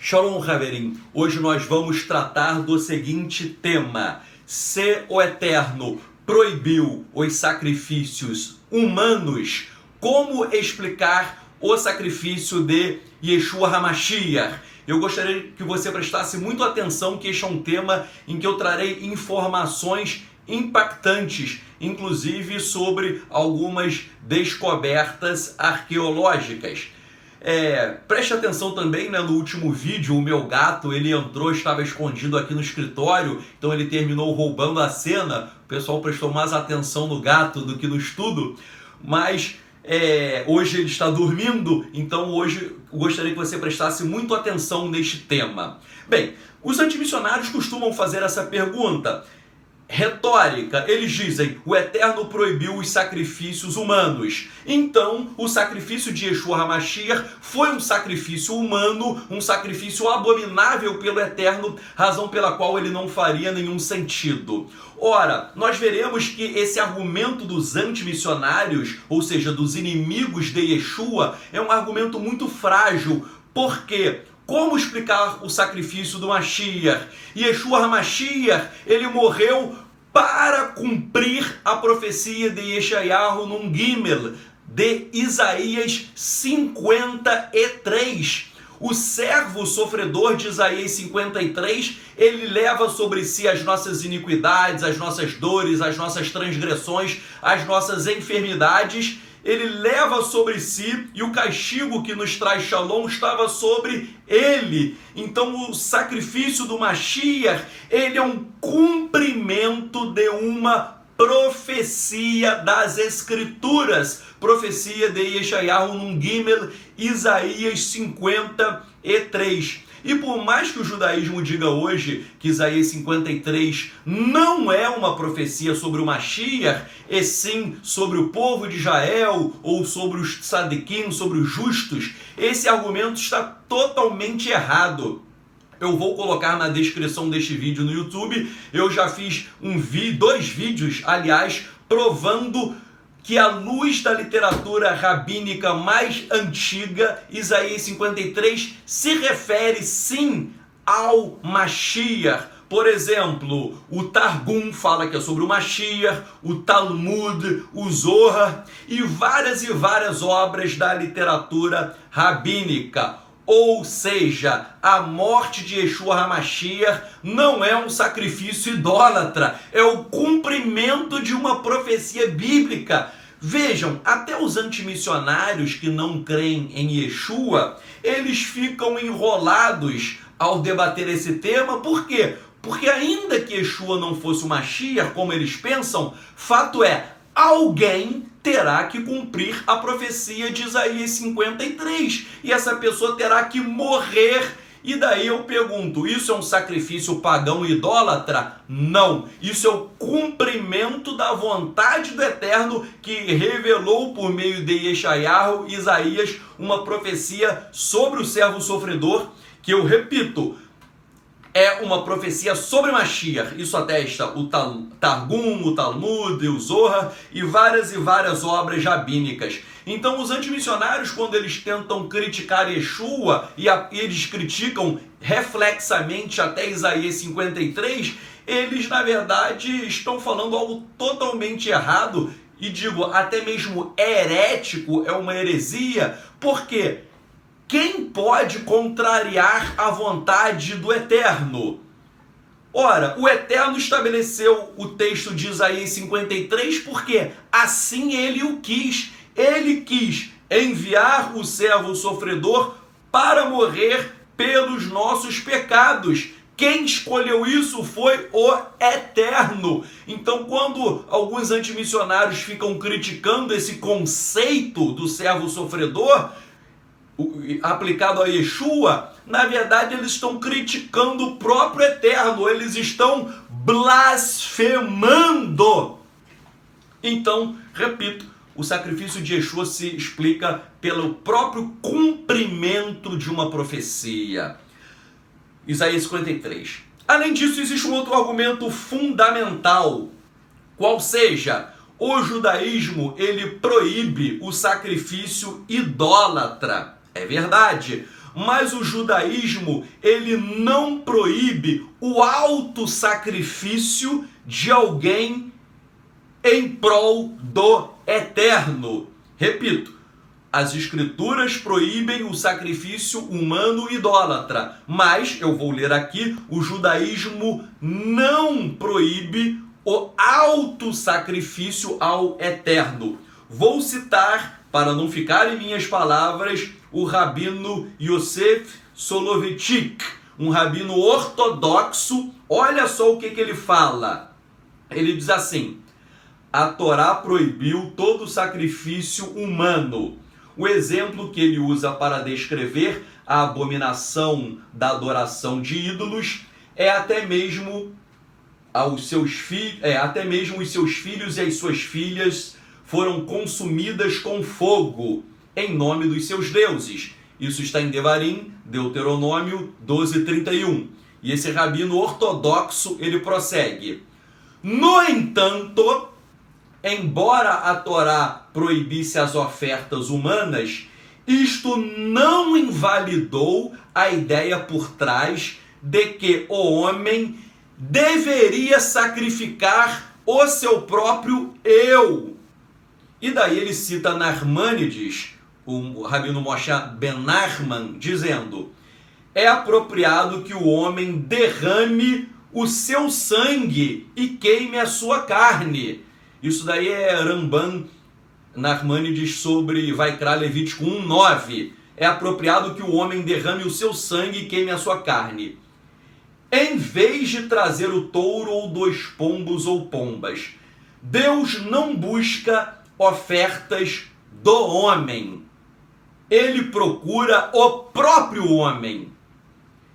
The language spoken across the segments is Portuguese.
Shalom, Haverim. Hoje nós vamos tratar do seguinte tema: se o Eterno proibiu os sacrifícios humanos, como explicar o sacrifício de Yeshua HaMashiach? Eu gostaria que você prestasse muito atenção, que este é um tema em que eu trarei informações impactantes, inclusive sobre algumas descobertas arqueológicas. Preste atenção também, no último vídeo o meu gato, ele entrou, estava escondido aqui no escritório, então ele terminou roubando a cena. O pessoal prestou mais atenção no gato do que no estudo, mas hoje ele está dormindo, então hoje eu gostaria que você prestasse muito atenção neste tema. Bem, os antimissionários costumam fazer essa pergunta retórica. Eles dizem: o Eterno proibiu os sacrifícios humanos. Então, o sacrifício de Yeshua HaMashiach foi um sacrifício humano, um sacrifício abominável pelo Eterno, razão pela qual ele não faria nenhum sentido. Ora, nós veremos que esse argumento dos antimissionários, ou seja, dos inimigos de Yeshua, é um argumento muito frágil. Por quê? Como explicar o sacrifício do Mashiach? Yeshua HaMashiach, ele morreu para cumprir a profecia de Yeshayahu Nun Gimel, de Isaías 53. O servo sofredor de Isaías 53, ele leva sobre si as nossas iniquidades, as nossas dores, as nossas transgressões, as nossas enfermidades. Ele leva sobre si, e o castigo que nos traz Shalom estava sobre ele. Então o sacrifício do Mashiach, ele é um cumprimento de uma profecia das Escrituras, profecia de Yeshayahu Nun Gimel, Isaías 53. E por mais que o judaísmo diga hoje que Isaías 53 não é uma profecia sobre o Mashiach, e sim sobre o povo de Israel, ou sobre os tzadikim, sobre os justos, esse argumento está totalmente errado. Eu vou colocar na descrição deste vídeo no YouTube. Eu já fiz dois vídeos, aliás, provando que à luz da literatura rabínica mais antiga, Isaías 53 se refere sim ao Mashiach. Por exemplo, o Targum fala que é sobre o Mashiach, o Talmud, o Zohar e várias obras da literatura rabínica. Ou seja, a morte de Yeshua HaMashiach não é um sacrifício idólatra, é o cumprimento de uma profecia bíblica. Vejam, até os antimissionários que não creem em Yeshua, eles ficam enrolados ao debater esse tema. Por quê? Porque ainda que Yeshua não fosse o Mashiach, como eles pensam, fato é, alguém terá que cumprir a profecia de Isaías 53. E essa pessoa terá que morrer. E daí eu pergunto, isso é um sacrifício pagão idólatra? Não. Isso é o cumprimento da vontade do Eterno, que revelou por meio de Yeshayahu, Isaías, uma profecia sobre o servo sofredor, que eu repito, é uma profecia sobre Mashiach. Isso atesta o Targum, o Talmud, o Zohar e várias obras rabínicas. Então os antimissionários, quando eles tentam criticar Yeshua, e eles criticam reflexamente até Isaías 53, eles na verdade estão falando algo totalmente errado, e digo até mesmo herético, é uma heresia. Por quê? Quem pode contrariar a vontade do Eterno? Ora, o Eterno estabeleceu o texto de Isaías 53 porque assim ele o quis. Ele quis enviar o servo sofredor para morrer pelos nossos pecados. Quem escolheu isso foi o Eterno. Então, quando alguns antimissionários ficam criticando esse conceito do servo sofredor aplicado a Yeshua, na verdade eles estão criticando o próprio Eterno, eles estão blasfemando. Então, repito, o sacrifício de Yeshua se explica pelo próprio cumprimento de uma profecia. Isaías 53. Além disso, existe um outro argumento fundamental, qual seja, o judaísmo ele proíbe o sacrifício idólatra. É verdade, Mas o judaísmo, ele não proíbe o autossacrifício de alguém em prol do eterno. Repito, as escrituras proíbem o sacrifício humano idólatra, mas, eu vou ler aqui, o judaísmo não proíbe o autossacrifício ao eterno. Vou citar, para não ficar em minhas palavras, o rabino Yosef Soloveitchik, um rabino ortodoxo. Olha só o que ele fala. Ele diz assim: a Torá proibiu todo sacrifício humano. O exemplo que ele usa para descrever a abominação da adoração de ídolos é até mesmo os seus filhos e as suas filhas foram consumidas com fogo em nome dos seus deuses. Isso está em Devarim, Deuteronômio 12:31. E esse rabino ortodoxo, ele prossegue: no entanto, embora a Torá proibisse as ofertas humanas, isto não invalidou a ideia por trás de que o homem deveria sacrificar o seu próprio eu. E daí ele cita Narmânides, o rabino Moshe Ben Nachman, dizendo: é apropriado que o homem derrame o seu sangue e queime a sua carne. Isso daí é Ramban Narmânides sobre Vaikra Levítico 1:9. É apropriado que o homem derrame o seu sangue e queime a sua carne, em vez de trazer o touro ou 2 pombos ou pombas. Deus não busca ofertas do homem. Ele procura o próprio homem.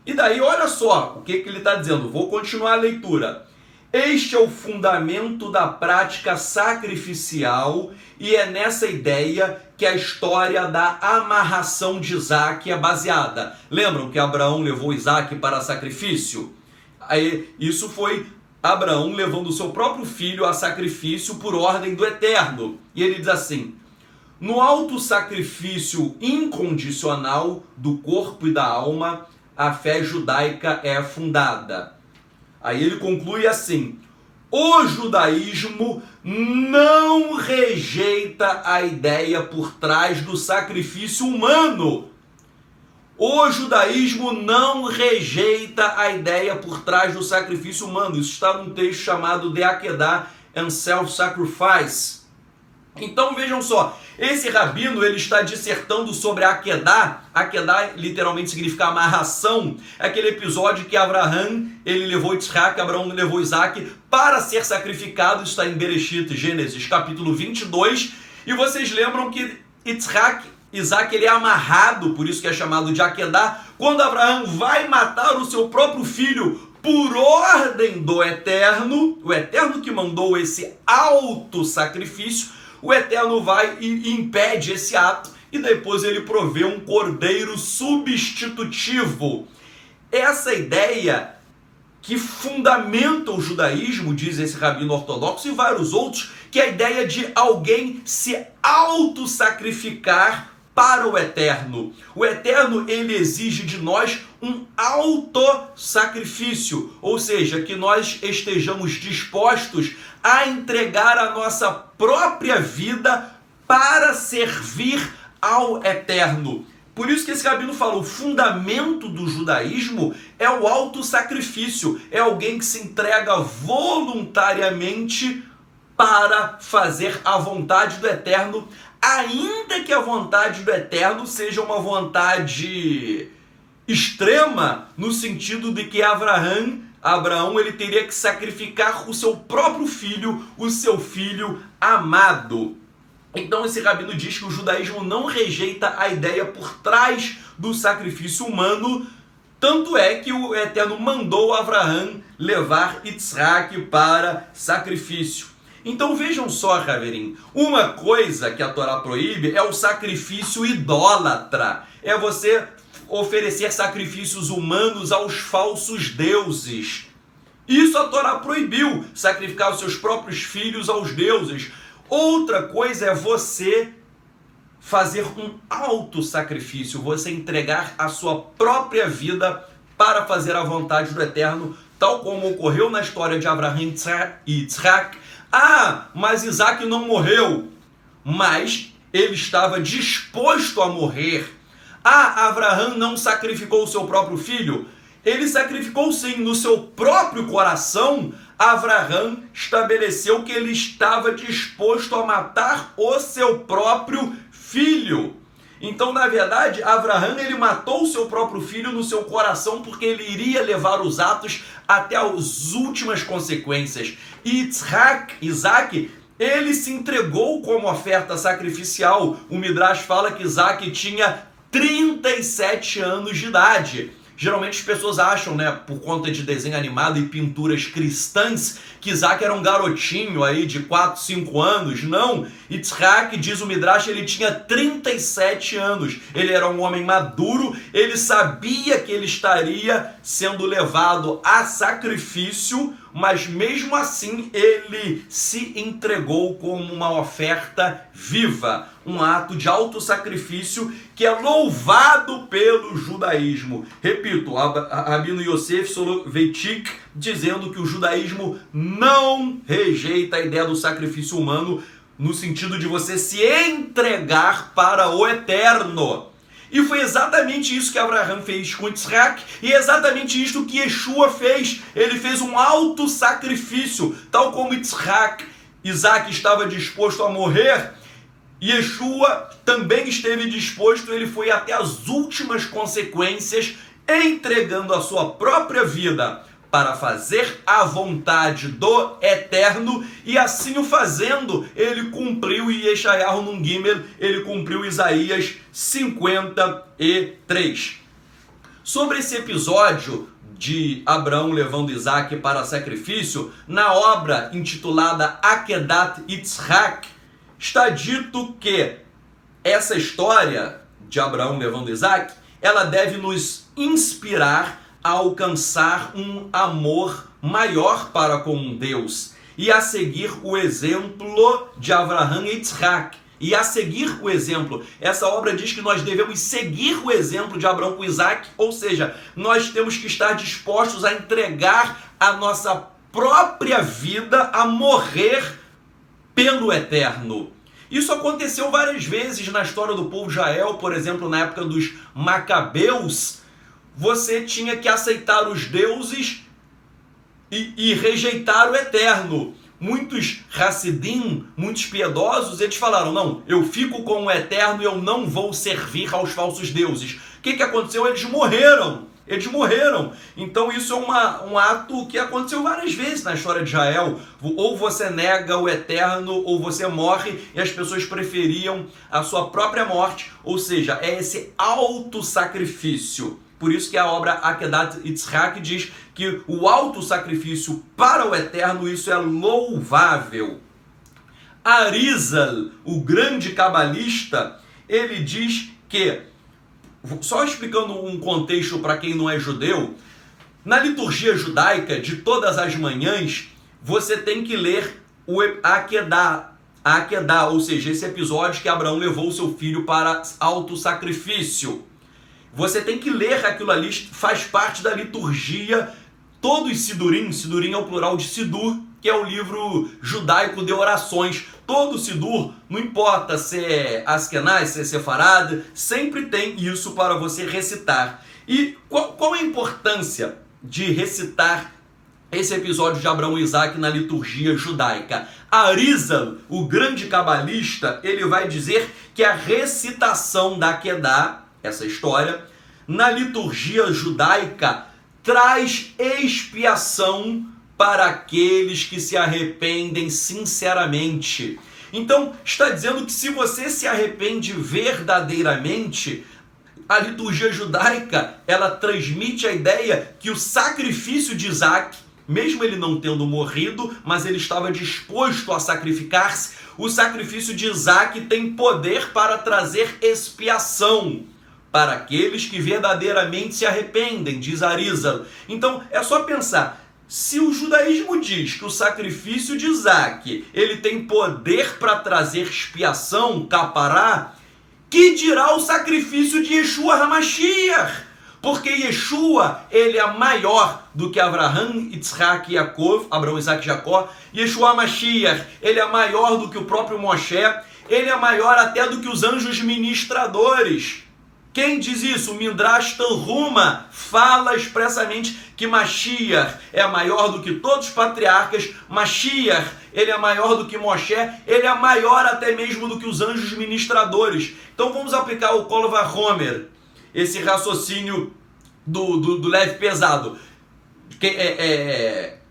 E daí, olha só o que ele está dizendo. Vou continuar a leitura. Este é o fundamento da prática sacrificial e é nessa ideia que a história da amarração de Isaac é baseada. Lembram que Abraão levou Isaac para sacrifício? Isso foi Abraão levando o seu próprio filho a sacrifício por ordem do Eterno. E ele diz assim: no autossacrifício incondicional do corpo e da alma, a fé judaica é fundada. Aí ele conclui assim: o judaísmo não rejeita a ideia por trás do sacrifício humano. O judaísmo não rejeita a ideia por trás do sacrifício humano. Isso está num texto chamado The Akedah and Self-Sacrifice. Então vejam só, esse rabino ele está dissertando sobre a Akedah. Akedah literalmente significa amarração. É aquele episódio que Abraham ele levou Isaac, Abraão levou Isaac para ser sacrificado. Isso está em Bereshit, Gênesis, capítulo 22. E vocês lembram que Isaac ele é amarrado, por isso que é chamado de Akedah. Quando Abraão vai matar o seu próprio filho por ordem do Eterno, o Eterno que mandou esse auto-sacrifício, o Eterno vai e impede esse ato e depois ele provê um cordeiro substitutivo. Essa ideia que fundamenta o judaísmo, diz esse rabino ortodoxo e vários outros, que é a ideia de alguém se auto-sacrificar para o Eterno. O Eterno, ele exige de nós um autossacrifício, ou seja, que nós estejamos dispostos a entregar a nossa própria vida para servir ao Eterno. Por isso que esse rabino fala, o fundamento do judaísmo é o autossacrifício, é alguém que se entrega voluntariamente para fazer a vontade do Eterno, ainda que a vontade do Eterno seja uma vontade extrema, no sentido de que Abraão ele teria que sacrificar o seu próprio filho, o seu filho amado. Então esse rabino diz que o judaísmo não rejeita a ideia por trás do sacrifício humano, tanto é que o Eterno mandou Abraão levar Isaac para sacrifício. Então vejam só, Raverim, uma coisa que a Torá proíbe é o sacrifício idólatra. É você oferecer sacrifícios humanos aos falsos deuses. Isso a Torá proibiu, sacrificar os seus próprios filhos aos deuses. Outra coisa é você fazer um auto-sacrifício, você entregar a sua própria vida para fazer a vontade do Eterno, tal como ocorreu na história de Abraão e Yitzhak. Ah, mas Isaac não morreu, mas ele estava disposto a morrer. Ah, Abraão não sacrificou o seu próprio filho? Ele sacrificou sim, no seu próprio coração. Abraão estabeleceu que ele estava disposto a matar o seu próprio filho. Então, na verdade, Abraão ele matou o seu próprio filho no seu coração porque ele iria levar os atos até as últimas consequências. E Isaac, ele se entregou como oferta sacrificial. O Midrash fala que Isaac tinha 37 anos de idade. Geralmente as pessoas acham, né, por conta de desenho animado e pinturas cristãs, que Isaac era um garotinho aí de 4, 5 anos. Não, Yitzhak, diz o Midrash, ele tinha 37 anos. Ele era um homem maduro, ele sabia que ele estaria sendo levado a sacrifício, mas mesmo assim ele se entregou como uma oferta viva, um ato de autossacrifício que é louvado pelo judaísmo. Repito, Rabino Yosef Soloveitchik dizendo que o judaísmo não rejeita a ideia do sacrifício humano no sentido de você se entregar para o eterno. E foi exatamente isso que Abraão fez com Yitzhak, e é exatamente isso que Yeshua fez. Ele fez um auto-sacrifício, tal como Isaac estava disposto a morrer, Yeshua também esteve disposto, ele foi até as últimas consequências, entregando a sua própria vida para fazer a vontade do Eterno, e assim o fazendo, ele cumpriu Yeshayahu Nun Gimel, ele cumpriu Isaías 53. Sobre esse episódio de Abraão levando Isaac para sacrifício, na obra intitulada Akedat Yitzhak, está dito que essa história de Abraão levando Isaac, ela deve nos inspirar a alcançar um amor maior para com Deus e a seguir o exemplo de Abraão e Yitzhak. E a seguir o exemplo, essa obra diz que nós devemos seguir o exemplo de Abraão com Isaac, ou seja, nós temos que estar dispostos a entregar a nossa própria vida, a morrer pelo Eterno. Isso aconteceu várias vezes na história do povo de Israel, por exemplo, na época dos Macabeus. Você tinha que aceitar os deuses e rejeitar o Eterno. Muitos Hassidim, muitos piedosos, eles falaram, não, eu fico com o Eterno e eu não vou servir aos falsos deuses. O que aconteceu? Eles morreram. Então isso é um ato que aconteceu várias vezes na história de Israel. Ou você nega o Eterno, ou você morre, e as pessoas preferiam a sua própria morte. Ou seja, é esse autossacrifício. Por isso que a obra Akedat Yitzhak diz que o autossacrifício para o Eterno, isso é louvável. Arizal, o grande cabalista, ele diz que, só explicando um contexto para quem não é judeu, na liturgia judaica de todas as manhãs, você tem que ler o Akedah, ou seja, esse episódio que Abraão levou o seu filho para autossacrifício. Você tem que ler aquilo ali, faz parte da liturgia, todo os Sidurim é o plural de Sidur, que é o livro judaico de orações. Todo Sidur, não importa se é Askenaz, se é Sefarad, sempre tem isso para você recitar. E qual a importância de recitar esse episódio de Abraão e Isaac na liturgia judaica? Arizal, o grande cabalista, ele vai dizer que a recitação da Akedah, essa história, na liturgia judaica, traz expiação para aqueles que se arrependem sinceramente. Então, está dizendo que se você se arrepende verdadeiramente, a liturgia judaica, ela transmite a ideia que o sacrifício de Isaac, mesmo ele não tendo morrido, mas ele estava disposto a sacrificar-se, o sacrifício de Isaac tem poder para trazer expiação para aqueles que verdadeiramente se arrependem, diz Arizal. Então, é só pensar, se o judaísmo diz que o sacrifício de Isaac, ele tem poder para trazer expiação, capará, Que dirá o sacrifício de Yeshua HaMashiach? Porque Yeshua, ele é maior do que Abraham, Yitzhak e Yaakov, Abraão, Isaac e Jacó. Yeshua HaMashiach, ele é maior do que o próprio Moshe, ele é maior até do que os anjos ministradores. Quem diz isso? O Midrash Tanhuma fala expressamente que Mashiach é maior do que todos os patriarcas, Mashiach, ele é maior do que Moshe, ele é maior até mesmo do que os anjos ministradores. Então vamos aplicar o Kol Vachomer, esse raciocínio do leve pesado.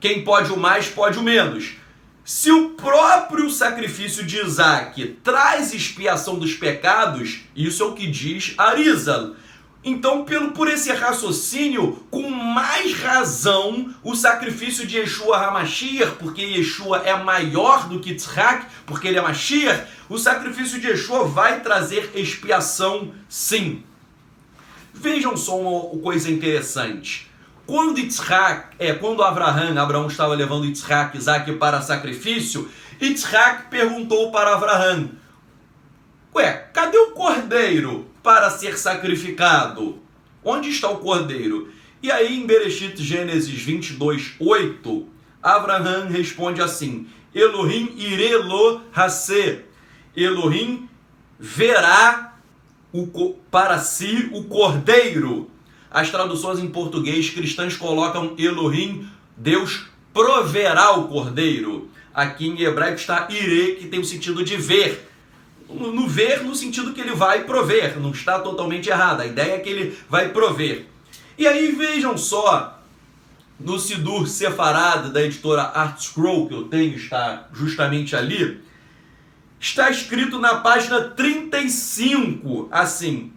Quem pode o mais, pode o menos. Se o próprio sacrifício de Isaac traz expiação dos pecados, isso é o que diz Arizal. Então, por esse raciocínio, com mais razão, o sacrifício de Yeshua HaMashiach, porque Yeshua é maior do que Yitzhak, porque ele é Mashiach, o sacrifício de Yeshua vai trazer expiação, sim. Vejam só uma coisa interessante. Quando Abraão estava levando Yitzhak, Isaac para sacrifício, Yitzhak perguntou para Abraão: cadê o cordeiro para ser sacrificado? Onde está o cordeiro? E aí em Bereshit, Gênesis 22:8, Abraão responde assim: Elohim irelo haseh, Elohim verá para si o cordeiro. As traduções em português cristãs colocam Elohim, Deus proverá o cordeiro. Aqui em hebraico está ire, que tem o sentido de ver. No ver, no sentido que ele vai prover. Não está totalmente errado. A ideia é que ele vai prover. E aí vejam só, no Sidur Sefarad, da editora Art Scroll, que eu tenho, está justamente ali, está escrito na página 35, assim: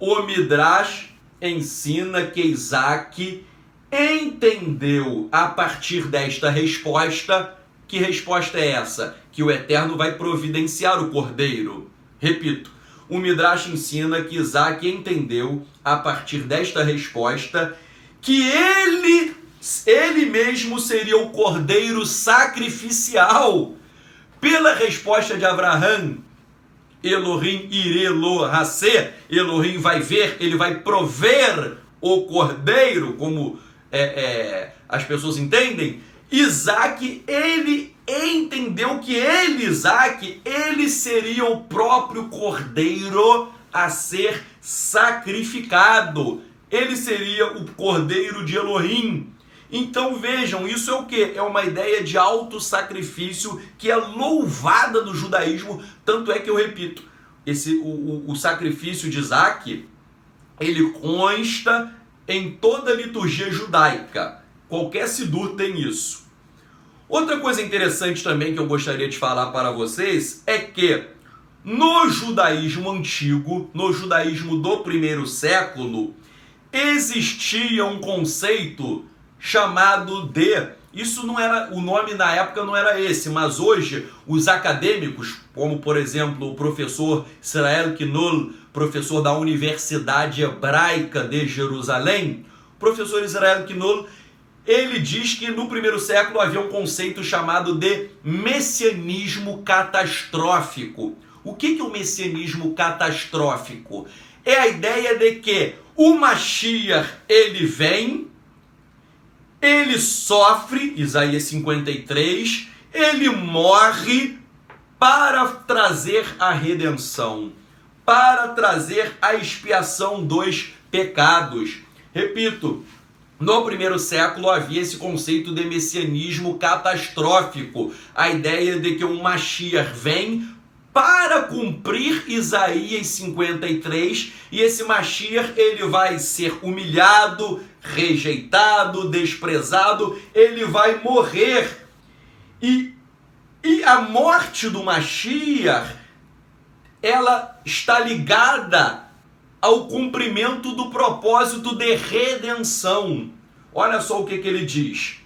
o Midrash ensina que Isaac entendeu a partir desta resposta. Que resposta é essa? Que o Eterno vai providenciar o cordeiro. Repito, o Midrash ensina que Isaac entendeu a partir desta resposta que ele mesmo seria o cordeiro sacrificial. Pela resposta de Abraão, Elohim irelo haseh, Elohim vai ver, ele vai prover o cordeiro, como as pessoas entendem. Isaac, ele entendeu que Isaac, ele seria o próprio cordeiro a ser sacrificado. Ele seria o cordeiro de Elohim. Então vejam, isso é o quê? É uma ideia de autossacrifício que é louvada no judaísmo. Tanto é que eu repito, o sacrifício de Isaac, ele consta em toda a liturgia judaica. Qualquer sidur tem isso. Outra coisa interessante também que eu gostaria de falar para vocês é que no judaísmo antigo, no judaísmo do primeiro século, existia um conceito chamado de... Isso não era, o nome na época não era esse, mas hoje os acadêmicos, como por exemplo o professor Israel Knoll, professor da Universidade Hebraica de Jerusalém, o professor Israel Knoll, ele diz que no primeiro século havia um conceito chamado de messianismo catastrófico. O que é o messianismo catastrófico? É a ideia de que o Mashiach, ele vem, ele sofre, Isaías 53, ele morre para trazer a redenção, para trazer a expiação dos pecados. Repito, no primeiro século havia esse conceito de messianismo catastrófico, a ideia de que um Mashiach vem para cumprir Isaías 53, e esse Mashiach ele vai ser humilhado, rejeitado, desprezado, ele vai morrer. E a morte do Mashiach, ela está ligada ao cumprimento do propósito de redenção. Olha só o que ele diz.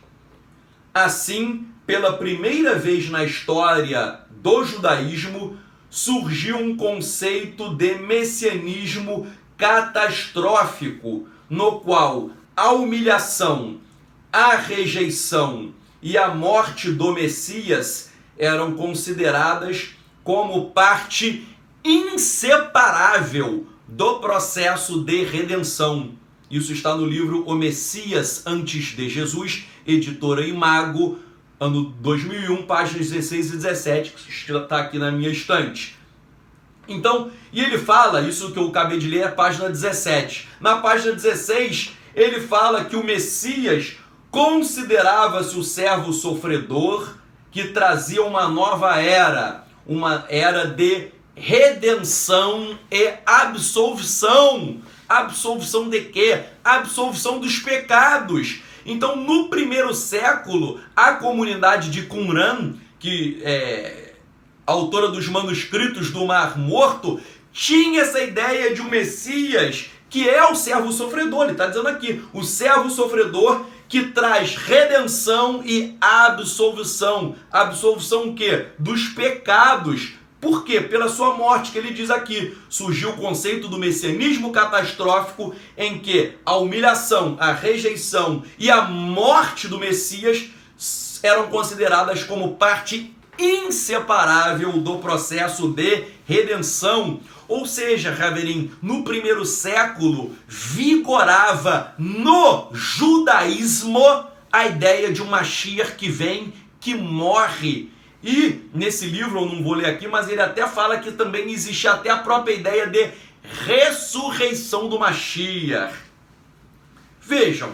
Assim, pela primeira vez na história do judaísmo, surgiu um conceito de messianismo catastrófico, no qual a humilhação, a rejeição e a morte do Messias eram consideradas como parte inseparável do processo de redenção. Isso está no livro O Messias Antes de Jesus, editora Imago, ano 2001, páginas 16 e 17, que está aqui na minha estante. Então, e ele fala, isso que eu acabei de ler é a página 17. Na página 16, ele fala que o Messias considerava-se o servo sofredor que trazia uma nova era, uma era de redenção e absolvição. Absolvição de quê? Absolvição dos pecados. Então, no primeiro século, a comunidade de Qumran, que é autora dos manuscritos do Mar Morto, tinha essa ideia de um Messias que é o servo sofredor. Ele está dizendo aqui, o servo sofredor que traz redenção e absolvição. Absolvição o quê? Dos pecados. Por quê? Pela sua morte, que ele diz aqui, surgiu o conceito do messianismo catastrófico, em que a humilhação, a rejeição e a morte do Messias eram consideradas como parte inseparável do processo de redenção. Ou seja, Raverim, no primeiro século vigorava no judaísmo a ideia de um Mashiach que vem, que morre. E nesse livro, eu não vou ler aqui, mas ele até fala que também existe até a própria ideia de ressurreição do Mashiach. Vejam,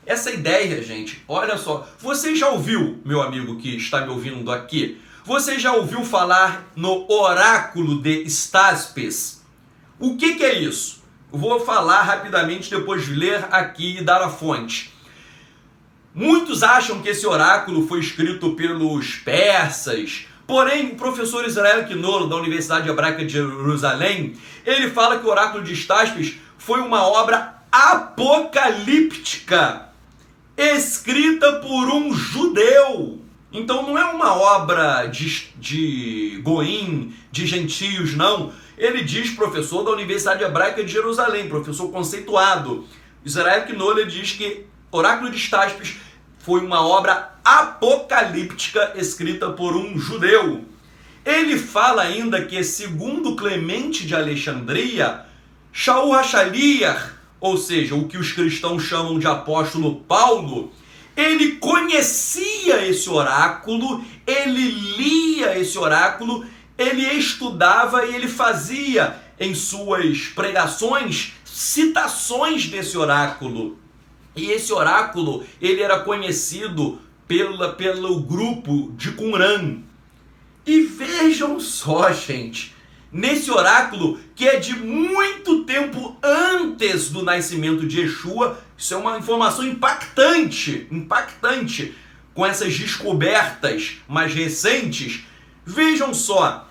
essa ideia, gente, olha só, você já ouviu, meu amigo que está me ouvindo aqui, você já ouviu falar no oráculo de Staspes? O que é isso? Eu vou falar rapidamente, depois de ler aqui e dar a fonte. Muitos acham que esse oráculo foi escrito pelos persas, porém o professor Israel Quinolo, da Universidade Hebraica de Jerusalém, ele fala que o oráculo de Staspes foi uma obra apocalíptica, escrita por um judeu. Então não é uma obra de goim, de gentios, não. Ele diz, professor da Universidade Hebraica de Jerusalém, professor conceituado. Israel Quinolo, ele diz que Oráculo de Staspes foi uma obra apocalíptica escrita por um judeu. Ele fala ainda que, segundo Clemente de Alexandria, Shaul HaShaliach, ou seja, o que os cristãos chamam de apóstolo Paulo, ele conhecia esse oráculo, ele lia esse oráculo, ele estudava e ele fazia em suas pregações citações desse oráculo. E esse oráculo, ele era conhecido pelo grupo de Qumran. E vejam só, gente, nesse oráculo, que é de muito tempo antes do nascimento de Yeshua, isso é uma informação impactante, com essas descobertas mais recentes. Vejam só,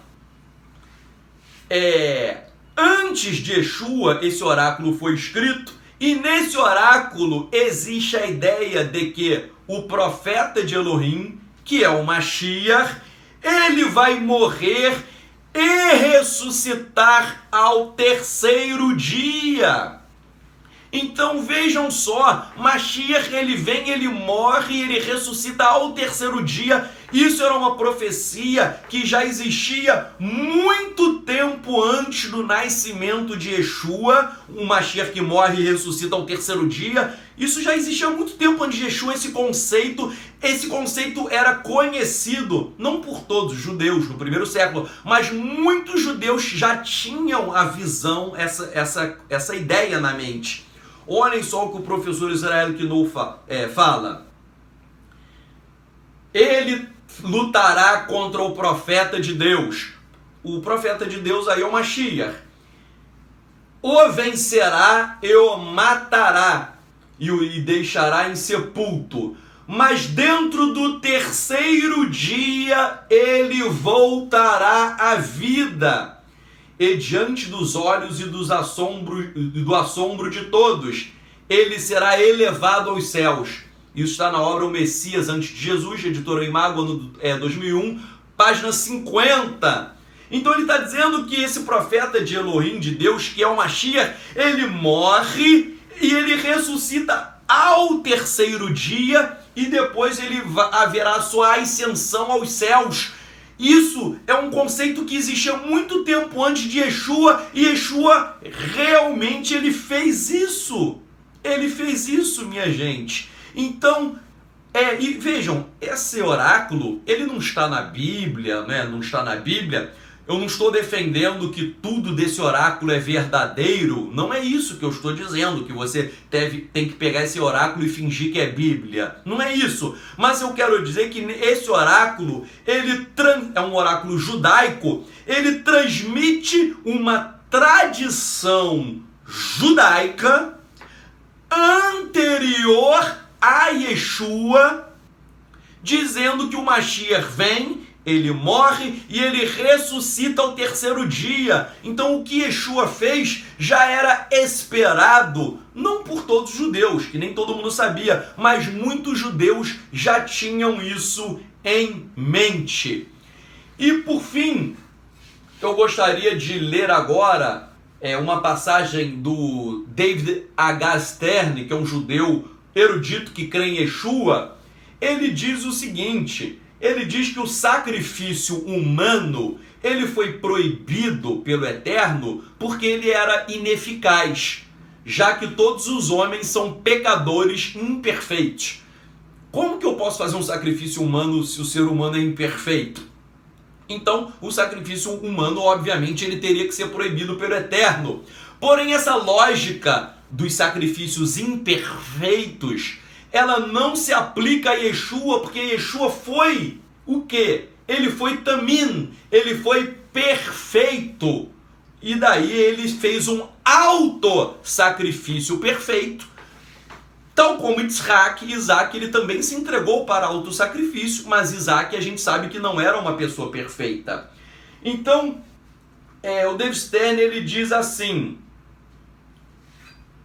antes de Yeshua, esse oráculo foi escrito, e nesse oráculo existe a ideia de que o profeta de Elohim, que é o Mashiach, ele vai morrer e ressuscitar ao terceiro dia. Então vejam só, Mashiach, ele vem, ele morre, ele ressuscita ao terceiro dia. Isso era uma profecia que já existia muito tempo antes do nascimento de Yeshua, o Mashiach que morre e ressuscita ao terceiro dia. Isso já existia há muito tempo antes de Yeshua, esse conceito era conhecido, não por todos os judeus no primeiro século, mas muitos judeus já tinham a visão, essa ideia na mente. Olhem só o que o professor Israel Quinolo fala. Ele lutará contra o profeta de Deus. O profeta de Deus aí é o Mashiach. O vencerá e o matará e deixará insepulto. Mas dentro do terceiro dia ele voltará à vida. E diante dos olhos e do assombro de todos, ele será elevado aos céus. Isso está na obra O Messias Antes de Jesus, editora Imago, ano 2001, página 50. Então ele está dizendo que esse profeta de Elohim, de Deus, que é o Mashiach, ele morre e ele ressuscita ao terceiro dia e depois ele haverá sua ascensão aos céus. Isso é um conceito que existia muito tempo antes de Yeshua, e Yeshua realmente ele fez isso. Ele fez isso, minha gente. Então, e vejam, esse oráculo, ele não está na Bíblia, né? Não está na Bíblia. Eu não estou defendendo que tudo desse oráculo é verdadeiro. Não é isso que eu estou dizendo, que você tem que pegar esse oráculo e fingir que é Bíblia. Não é isso. Mas eu quero dizer que esse oráculo, é um oráculo judaico, ele transmite uma tradição judaica anterior a Yeshua, dizendo que o Mashiach vem, ele morre e ele ressuscita ao terceiro dia. Então o que Yeshua fez já era esperado, não por todos os judeus, que nem todo mundo sabia, mas muitos judeus já tinham isso em mente. E por fim, eu gostaria de ler agora uma passagem do David H. Stern, que é um judeu erudito que crê em Yeshua. Ele diz o seguinte: ele diz que o sacrifício humano, ele foi proibido pelo Eterno porque ele era ineficaz, já que todos os homens são pecadores imperfeitos. Como que eu posso fazer um sacrifício humano se o ser humano é imperfeito? Então, o sacrifício humano, obviamente, ele teria que ser proibido pelo Eterno. Porém, essa lógica dos sacrifícios imperfeitos, ela não se aplica a Yeshua, porque Yeshua foi o quê? Ele foi Tamim, ele foi perfeito. E daí ele fez um auto-sacrifício perfeito. Tal como Isaac, ele também se entregou para auto-sacrifício, mas Isaac a gente sabe que não era uma pessoa perfeita. Então, o David Stern, ele diz assim: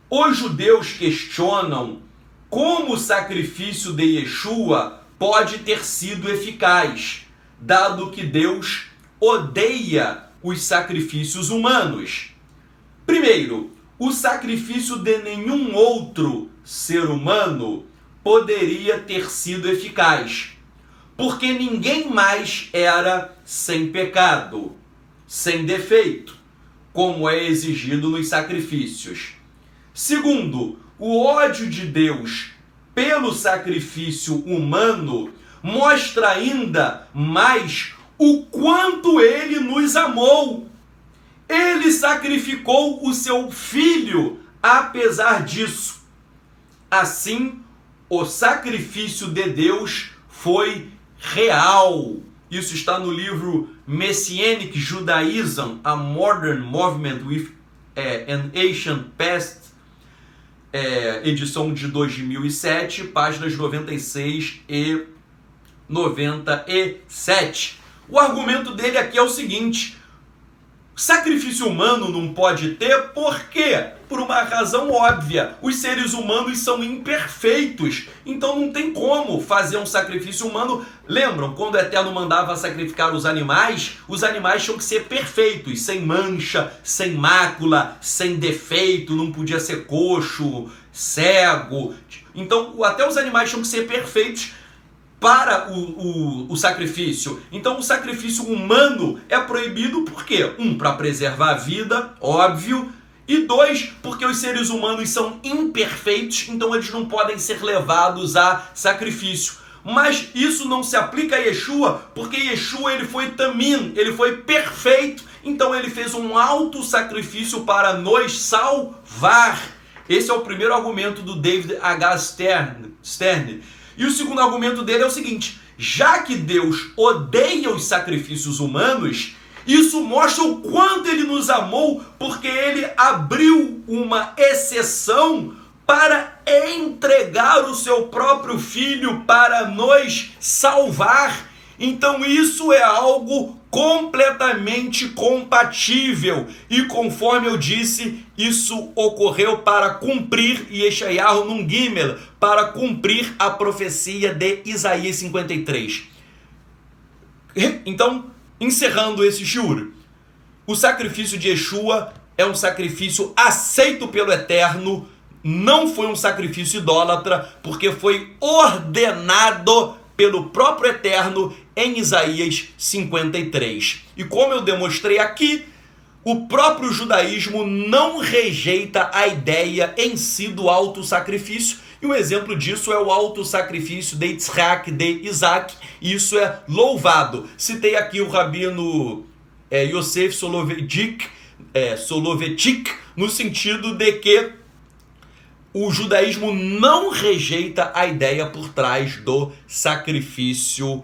os judeus questionam como o sacrifício de Yeshua pode ter sido eficaz, dado que Deus odeia os sacrifícios humanos. Primeiro, o sacrifício de nenhum outro ser humano poderia ter sido eficaz, porque ninguém mais era sem pecado, sem defeito, como é exigido nos sacrifícios. Segundo, o ódio de Deus pelo sacrifício humano mostra ainda mais o quanto ele nos amou. Ele sacrificou o seu filho apesar disso. Assim, o sacrifício de Deus foi real. Isso está no livro Messianic Judaism, A Modern Movement with an Ancient Past, edição de 2007, páginas 96 e 97. O argumento dele aqui é o seguinte: sacrifício humano não pode ter, por quê? Por uma razão óbvia: os seres humanos são imperfeitos, então não tem como fazer um sacrifício humano. Lembram, quando o Eterno mandava sacrificar os animais tinham que ser perfeitos, sem mancha, sem mácula, sem defeito, não podia ser coxo, cego. Então até os animais tinham que ser perfeitos para o sacrifício. Então o sacrifício humano é proibido por quê? Para preservar a vida, óbvio. E 2, porque os seres humanos são imperfeitos, então eles não podem ser levados a sacrifício. Mas isso não se aplica a Yeshua, porque Yeshua ele foi Tamim, ele foi perfeito, então ele fez um auto-sacrifício para nos salvar. Esse é o primeiro argumento do David H. Stern. E o segundo argumento dele é o seguinte: já que Deus odeia os sacrifícios humanos, isso mostra o quanto ele nos amou, porque ele abriu uma exceção para entregar o seu próprio filho para nos salvar. Então isso é algo completamente compatível. E conforme eu disse, isso ocorreu para cumprir Yeshayahu Nun Gimel, para cumprir a profecia de Isaías 53. Então, encerrando esse shiur, o sacrifício de Yeshua é um sacrifício aceito pelo Eterno, não foi um sacrifício idólatra, porque foi ordenado pelo próprio Eterno em Isaías 53. E como eu demonstrei aqui, o próprio judaísmo não rejeita a ideia em si do autossacrifício, e um exemplo disso é o autossacrifício de Yitzhak, de Isaac, e isso é louvado. Citei aqui o rabino Yosef Soloveitchik, no sentido de que o judaísmo não rejeita a ideia por trás do sacrifício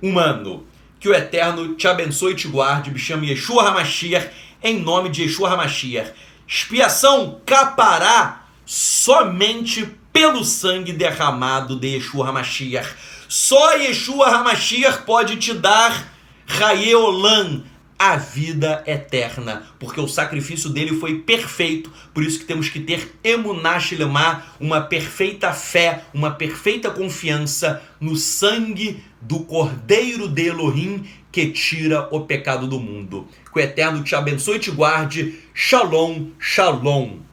humano. Que o Eterno te abençoe e te guarde. Me chame Yeshua HaMashiach, em nome de Yeshua HaMashiach. Expiação capará somente pelo sangue derramado de Yeshua HaMashiach. Só Yeshua HaMashiach pode te dar Haye Olam, a vida eterna, porque o sacrifício dele foi perfeito. Por isso que temos que ter emuná shelemá, uma perfeita fé, uma perfeita confiança no sangue do Cordeiro de Elohim que tira o pecado do mundo. Que o Eterno te abençoe e te guarde. Shalom, shalom.